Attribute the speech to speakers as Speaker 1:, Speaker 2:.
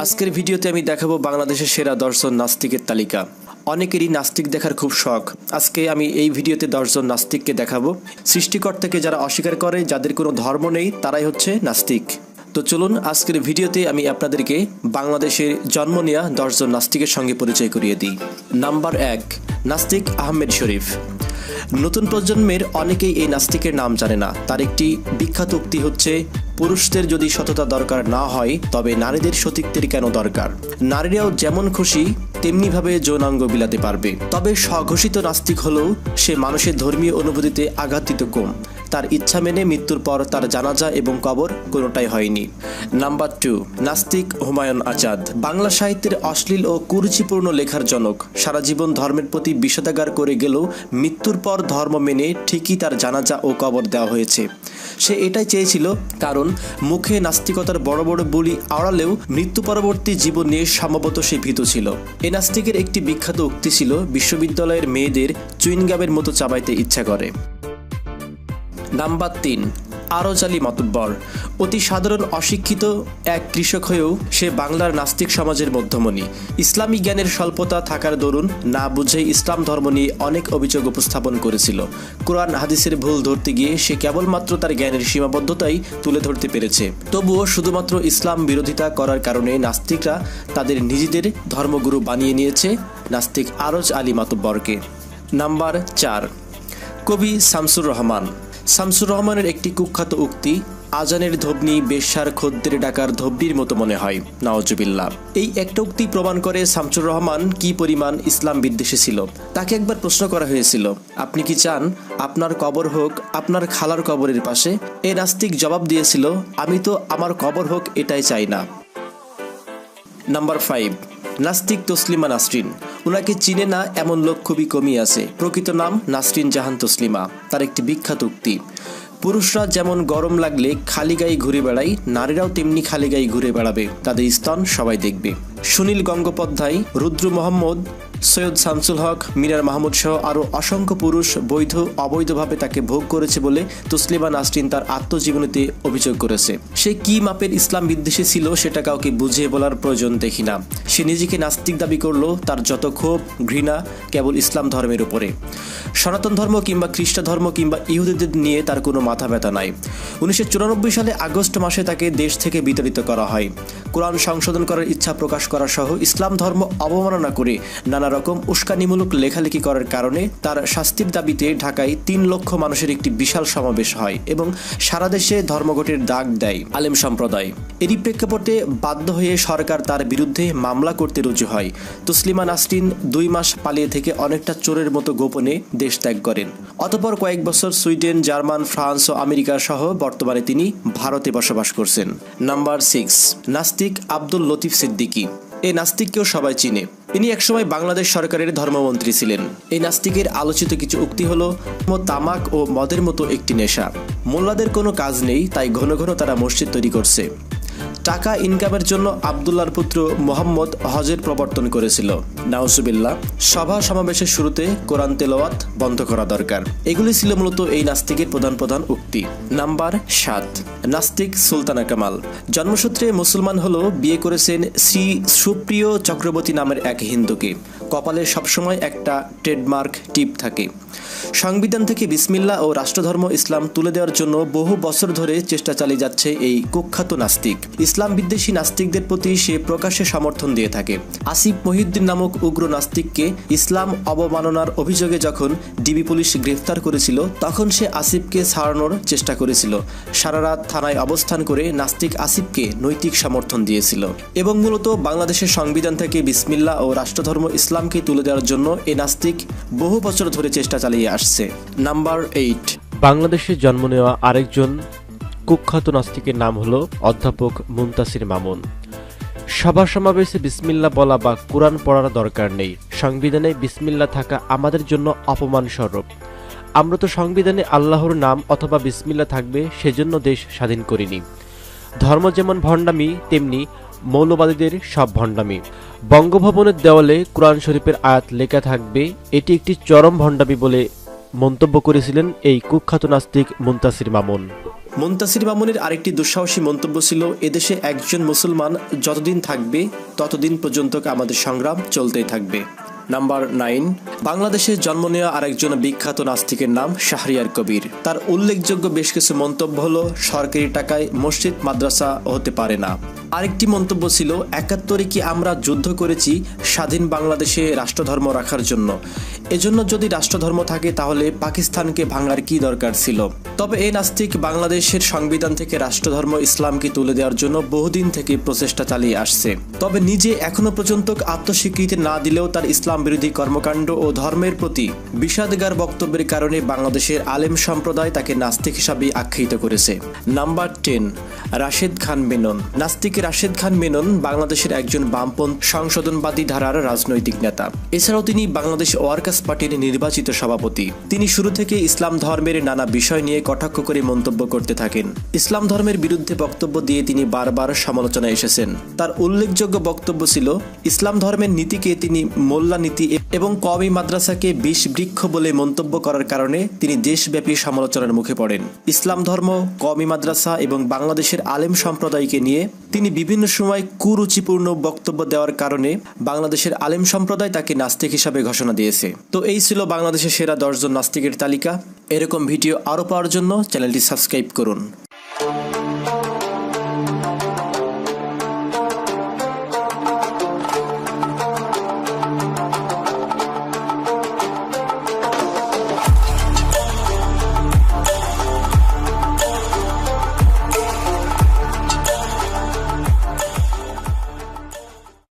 Speaker 1: আজকের ভিডিওতে আমি দেখাবো বাংলাদেশের সেরা 10 জন নাস্তিকের তালিকা। অনেকেরই নাস্তিক দেখার খুব শখ। আজকে আমি এই ভিডিওতে 10 জন নাস্তিককে দেখাবো। সৃষ্টিকর্তাকে যারা অস্বীকার করে, যাদের কোনো ধর্ম নেই, তারাই হচ্ছে নাস্তিক। তো চলুন আজকের ভিডিওতে আমি আপনাদেরকে বাংলাদেশের জন্ম নেওয়া 10 জন নাস্তিকের সঙ্গে পরিচয় করিয়ে দিই। নাম্বার 1, নাস্তিক আহমেদ শরীফ। নতুন প্রজন্মের অনেকেই এই নাস্তিকের নাম জানে না। তার একটি বিখ্যাত উক্তি হচ্ছে, পুরুষদের যদি সততা দরকার না হয় তবে নারীদের সতীত্বের কেন দরকার? নারীরাও যেমন খুশি তেমনিভাবে যৌনাঙ্গ বিলাতে পারবে। তবে স্বঘোষিত নাস্তিক হলেও সে মানুষের ধর্মীয় অনুভূতিতে আঘাত দিত কম। তার ইচ্ছা মেনে মৃত্যুর পর তার জানাজা এবং কবর কোনোটাই হয়নি। নাম্বার 2, নাস্তিক হুমায়ুন আজাদ। বাংলা সাহিত্যের অশ্লীল ও কুরুচিপূর্ণ লেখার জনক। সারা জীবন ধর্মের প্রতি বিষোদাগার করে গেলেও মৃত্যুর পর ধর্ম মেনে ঠিকই তার জানাজা ও কবর দেওয়া হয়েছে। সে এটাই চেয়েছিল, কারণ মুখে নাস্তিকতার বড় বড় বুলি আওড়ালেও মৃত্যু পরবর্তী জীবন নিয়ে সম্ভবত সে ভীত ছিল। এই নাস্তিকের একটি বিখ্যাত উক্তি ছিল, বিশ্ববিদ্যালয়ের মেয়েদের চুইনগামের মতো চাবাইতে ইচ্ছা করে। নাম্বার 3, আরজ আলী মাতুব্বর। অতি সাধারণ অশিক্ষিত এক কৃষক হয়েও সে বাংলার নাস্তিক সমাজের মধ্যমণি। ইসলামী জ্ঞানের স্বল্পতা থাকার দরুন না বুঝেই ইসলাম ধর্ম নিয়ে অনেক অভিযোগ উপস্থাপন করেছিল। কোরআন হাদিসের ভুল ধরতে গিয়ে সে কেবলমাত্র তার জ্ঞানের সীমাবদ্ধতাই তুলে ধরতে পেরেছে। তবুও শুধুমাত্র ইসলাম বিরোধিতা করার কারণে নাস্তিকরা তাদের নিজেদের ধর্মগুরু বানিয়ে নিয়েছে নাস্তিক আরজ আলী মাতুব্বরকে। নাম্বার 4, কবি শামসুর রহমান। শামসুর রহমানের একটি কুখ্যাত উক্তি, আজানের ধবনি বেশ্যার খদ্দের ডাকার ধবনির মতো মনে হয়। নাউজুবিল্লাহ। এই একটা উক্তি প্রমাণ করে শামসুর রহমান কি পরিমাণ ইসলাম বিদ্বেষী ছিল। তাকে একবার প্রশ্ন করা হয়েছিল, আপনি কি চান আপনার কবর হোক আপনার খালার কবরের পাশে? এই নাস্তিক জবাব দিয়েছিল, আমি তো আমার কবর হোক এটাই চাই না। নাম্বার 5, নাস্তিক তসলিমা নাসরিন। ওনাকে চিনে না এমন লোক খুবই কমই আছে। প্রকৃত নাম নাসরিন জাহান তসলিমা। তার একটি বিখ্যাত উক্তি, পুরুষরা যেমন গরম লাগলে খালি গায়ে ঘুরে বেড়ায়, নারীরাও তেমনি খালি গায়ে ঘুরে বেড়াবে, তাদের স্তন সবাই দেখবে। সুনীল গঙ্গোপাধ্যায়, রুদ্র মোহাম্মদ, সৈয়দ শামসুল হক, মিনার মাহমুদ সহ আরও অসংখ্য পুরুষ বৈধ অবৈধভাবে তাকে ভোগ করেছে বলে তসলিমা নাসরিন তার আত্মজীবনীতে অভিযোগ করেছে। সে কি মাপের ইসলাম বিদ্বেষী ছিল সেটা কাউকে বুঝিয়ে বলার প্রয়োজন দেখি না। সে নিজেকে নাস্তিক দাবি করলো, তার যত ক্ষোভ ঘৃণা কেবল ইসলাম ধর্মের উপরে। সনাতন ধর্ম কিংবা খ্রিস্ট ধর্ম কিংবা ইহুদিদের নিয়ে তার কোনো মাথা ব্যথা নাই। 1994 সালে আগস্ট মাসে তাকে দেশ থেকে বিতাড়িত করা হয়। কোরআন সংশোধন করার ইচ্ছা প্রকাশ করা সহ ইসলাম ধর্ম অবমাননা করে নানা রকম উস্কানিমূলক লেখালেখি করার কারণে তার শাস্তির দাবিতে ঢাকায় 3 লক্ষ মানুষের একটি বিশাল সমাবেশ হয় এবং সারা দেশে ধর্মঘটের ডাক দেয় আলেম সম্প্রদায়। এরই প্রেক্ষাপটে বাধ্য হয়ে সরকার তার বিরুদ্ধে মামলা করতে রুজু হয়। তসলিমা নাসরিন 2 মাস পালিয়ে থেকে অনেকটা চোরের মতো গোপনে দেশ ত্যাগ করেন। অতঃপর কয়েক বছর সুইডেন, জার্মান, ফ্রান্স ও আমেরিকা সহ বর্তমানে তিনি ভারতে বসবাস করছেন। নাম্বার 6, নাস্তিক আব্দুল লতিফ সিদ্দিকী। এই নাস্তিককেও সবাই চিনে। ইনি একসময় বাংলাদেশ সরকারের ধর্মমন্ত্রী ছিলেন। এই নাস্তিকের আলোচিত কিছু উক্তি হলো, তামাক ও মদের মতো একটি নেশা। মোল্লাদের কোনো কাজ নেই, তাই ঘন ঘন তারা মসজিদ তৈরি করছে। টাকা ইনকামের জন্য আব্দুল্লাহর পুত্র মোহাম্মদ হজের প্রবর্তন করেছিল। নাউজুবিল্লাহ। সভা সমাবেশের শুরুতে কোরআন তেলাওয়াত বন্ধ করা দরকার। এগুলি ছিল মূলত এই নাস্তিকের প্রধান প্রধান উক্তি। নাম্বার 7, নাস্তিক সুলতানা কামাল। জন্মসূত্রে মুসলমান হলেও বিয়ে করেছেন শ্রী সুপ্রিয় চক্রবর্তী নামের এক হিন্দুকে। কপালে সবসময় একটা ট্রেডমার্ক টিপ থাকে। সংবিধান থেকে বিসমিল্লাহ ও রাষ্ট্রধর্ম ইসলাম তুলে দেওয়ার জন্য বহু বছর ধরে চেষ্টা চালিয়ে যাচ্ছে এই কুখ্যাত নাস্তিক। ইসলাম বিদ্বেষী নাস্তিকদের প্রতি সে প্রকাশ্যে সমর্থন দিয়ে থাকে। আসিফ মহিউদ্দিন নামক উগ্র নাস্তিককে ইসলাম অবমাননার অভিযোগে যখন ডিবি পুলিশ গ্রেফতার করেছিল, তখন সে আসিফকে ছাড়ানোর চেষ্টা করেছিল। সারা রাত থানায় অবস্থান করে নাস্তিক আসিফকে নৈতিক সমর্থন দিয়েছিল এবং মূলত বাংলাদেশের সংবিধান থেকে বিসমিল্লাহ ও রাষ্ট্রধর্ম ইসলামকে তুলে দেওয়ার জন্য এই নাস্তিক বহু বছর ধরে চেষ্টা চালিয়ে আসছে। নাম্বার 8,
Speaker 2: বাংলাদেশে জন্ম নেওয়া আরেকজন কুখ্যাত নাস্তিকের নাম হলো অধ্যাপক মুনতাসির মামুন। সভা সমাবেশে বিসমিল্লাহ বলা বা কোরআন পড়ার দরকার নেই। সংবিধানে বিসমিল্লাহ থাকা আমাদের জন্য অপমান স্বরূপ। আমরা তো সংবিধানে আল্লাহর নাম অথবা বিসমিল্লাহ থাকবে সেজন্য দেশ স্বাধীন করিনি। ধর্ম যেমন ভণ্ডামি, তেমনি মৌলবাদীদের সব ভণ্ডামি। বঙ্গভবনের দেওয়ালে কোরআন শরীফের আয়াত লেখা থাকবে, এটি একটি চরম ভণ্ডামি বলে মন্তব্য করেছিলেন এই কুখ্যাত নাস্তিক মুনতাসির মামুন।
Speaker 1: মুনতাসির মামুনের আরেকটি দুঃসাহসী মন্তব্য ছিল, এদেশে একজন মুসলমান যতদিন থাকবে ততদিন পর্যন্ত আমাদের সংগ্রাম চলতেই থাকবে। নাম্বার 9, বাংলাদেশে জন্ম নেওয়া আরেকজন বিখ্যাত নাস্তিকের নাম শাহরিয়ার কবির। তার উল্লেখযোগ্য বেশ কিছু মন্তব্য হলো, সরকারি টাকায় মসজিদ মাদ্রাসা হতে পারে না। আরেকটি মন্তব্য ছিল, ৭১ কি আমরা যুদ্ধ করেছি স্বাধীন বাংলাদেশে রাষ্ট্রধর্ম রাখার জন্য, এজন্য যদি রাষ্ট্রধর্ম থাকে তাহলে পাকিস্তানকে ভাঙার কি দরকার ছিল। তবে এই নাস্তিক বাংলাদেশের সংবিধান থেকে রাষ্ট্রধর্ম ইসলামকে তুলে দেওয়ার জন্য বহুদিন থেকে প্রচেষ্টা চালিয়ে আসছে। তবে নিজে এখনো পর্যন্ত আত্মস্বীকৃতি না দিলেও তার ইসলাম বিরোধী কর্মকাণ্ড ও ধর্মের প্রতি বিষাদগার বক্তব্যের কারণে বাংলাদেশের আলেম সম্প্রদায় তাকে নাস্তিক হিসাবে আখ্যায়িত করেছে। নাম্বার 10, রাশেদ খান মেনন। নাস্তিক রাশেদ খান মেনন বাংলাদেশের একজন বামপন্থী সংশোধনবাদী ধারার রাজনৈতিক নেতা। এছাড়াও তিনি বাংলাদেশ ওয়ার্কার্স পার্টির নির্বাচিত সভাপতি। তিনি শুরু থেকে ইসলাম ধর্মের নানা বিষয় নিয়ে কটাক্ষ করে মন্তব্য করতে থাকেন। ইসলাম ধর্মের বিরুদ্ধে বক্তব্য দিয়ে তিনি বারবার সমালোচনায় এসেছেন। তার উল্লেখযোগ্য বক্তব্য ছিল, ইসলাম ধর্মের নীতিকে তিনি মোল্লা নীতি এবং কওমি মাদ্রাসাকে বিষ বৃক্ষ বলে মন্তব্য করার কারণে তিনি দেশব্যাপী সমালোচনার মুখে পড়েন। ইসলাম ধর্ম, কওমি মাদ্রাসা এবং বাংলাদেশের আলেম সম্প্রদায়কে নিয়ে তিনি বিভিন্ন সময় কুরুচিপূর্ণ বক্তব্য দেওয়ার কারণে বাংলাদেশের আলেম সম্প্রদায় তাকে নাস্তিক হিসাবে ঘোষণা দিয়েছে। তো এই ছিল বাংলাদেশের সেরা 10 জন নাস্তিকের তালিকা। এরকম ভিডিও আরও পাওয়ার জন্য চ্যানেলটি সাবস্ক্রাইব করুন।